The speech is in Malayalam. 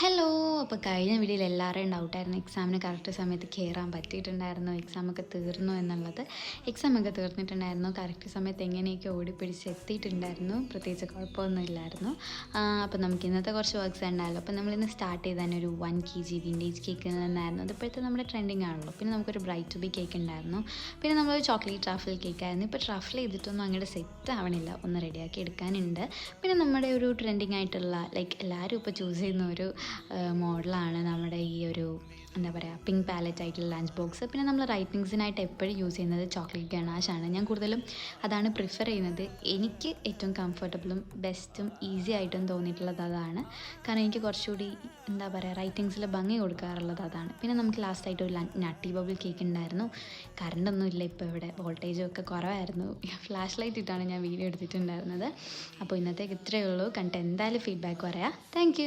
ഹലോ. അപ്പോൾ കഴിഞ്ഞ വീഡിയോയിൽ എല്ലാവരുടെയും ഡൗട്ടായിരുന്നു എക്സാമിന് കറക്റ്റ് സമയത്ത് കയറാൻ പറ്റിയിട്ടുണ്ടായിരുന്നു, എക്സാമൊക്കെ തീർന്നു എന്നുള്ളത്. എക്സാമൊക്കെ തീർന്നിട്ടുണ്ടായിരുന്നു, കറക്റ്റ് സമയത്ത് എങ്ങനെയൊക്കെ ഓടിപ്പിടിച്ച് എത്തിയിട്ടുണ്ടായിരുന്നു, പ്രത്യേകിച്ച് കുഴപ്പമൊന്നും ഇല്ലായിരുന്നു. അപ്പോൾ നമുക്ക് ഇന്നത്തെ കുറച്ച് വർക്ക്സ് ഉണ്ടായല്ലോ. അപ്പോൾ നമ്മളിന്ന് സ്റ്റാർട്ട് ചെയ്ത് തന്നെ ഒരു 1 kg വിൻറ്റേജ് കേക്കിൽ നിന്നായിരുന്നു. അതിപ്പോഴത്തെ നമ്മുടെ ട്രെൻഡിങ് ആണല്ലോ. പിന്നെ നമുക്കൊരു ബ്രൈറ്റ് ടു ബി കേക്ക് ഉണ്ടായിരുന്നു. പിന്നെ നമ്മളൊരു ചോക്ലേറ്റ് ട്രഫിൾ കേക്കായിരുന്നു. ഇപ്പോൾ ട്രഫിൾ ചെയ്തിട്ടൊന്നും അങ്ങോട്ട് സെറ്റ് ആവണില്ല, ഒന്ന് റെഡിയാക്കി എടുക്കാനുണ്ട്. പിന്നെ നമ്മുടെ ഒരു ട്രെൻഡിങ് ആയിട്ടുള്ള എല്ലാവരും ഇപ്പോൾ ചൂസ് ചെയ്യുന്ന ഒരു മോഡലാണ് നമ്മുടെ ഈ ഒരു എന്താ പറയുക പിങ്ക് പാലറ്റ് ആയിട്ടുള്ള ലഞ്ച് ബോക്സ്. പിന്നെ നമ്മൾ റൈറ്റിങ്സിനായിട്ട് എപ്പോഴും യൂസ് ചെയ്യുന്നത് ചോക്ലേറ്റ് ഗണാഷാണ്. ഞാൻ കൂടുതലും അതാണ് പ്രിഫർ ചെയ്യുന്നത്. എനിക്ക് ഏറ്റവും കംഫർട്ടബിളും ബെസ്റ്റും ഈസി ആയിട്ടും തോന്നിയിട്ടുള്ളത് അതാണ്. കാരണം എനിക്ക് കുറച്ചുകൂടി എന്താ പറയുക റൈറ്റിങ്സിൽ ഭംഗി കൊടുക്കാറുള്ളത് അതാണ്. പിന്നെ നമുക്ക് ലാസ്റ്റായിട്ട് ഒരു നട്ടി ബബിൾ കേക്ക് ഉണ്ടായിരുന്നു. കറണ്ടൊന്നും ഇല്ല ഇപ്പോൾ ഇവിടെ, വോൾട്ടേജും ഒക്കെ കുറവായിരുന്നു. ഫ്ലാഷ് ലൈറ്റ് ഇട്ടാണ് ഞാൻ വീഡിയോ എടുത്തിട്ടുണ്ടായിരുന്നത്. അപ്പോൾ ഇന്നത്തേക്ക് ഇത്രയേ ഉള്ളൂ. കണ്ടിട്ട് എന്തായാലും ഫീഡ്ബാക്ക് പറയാം. താങ്ക്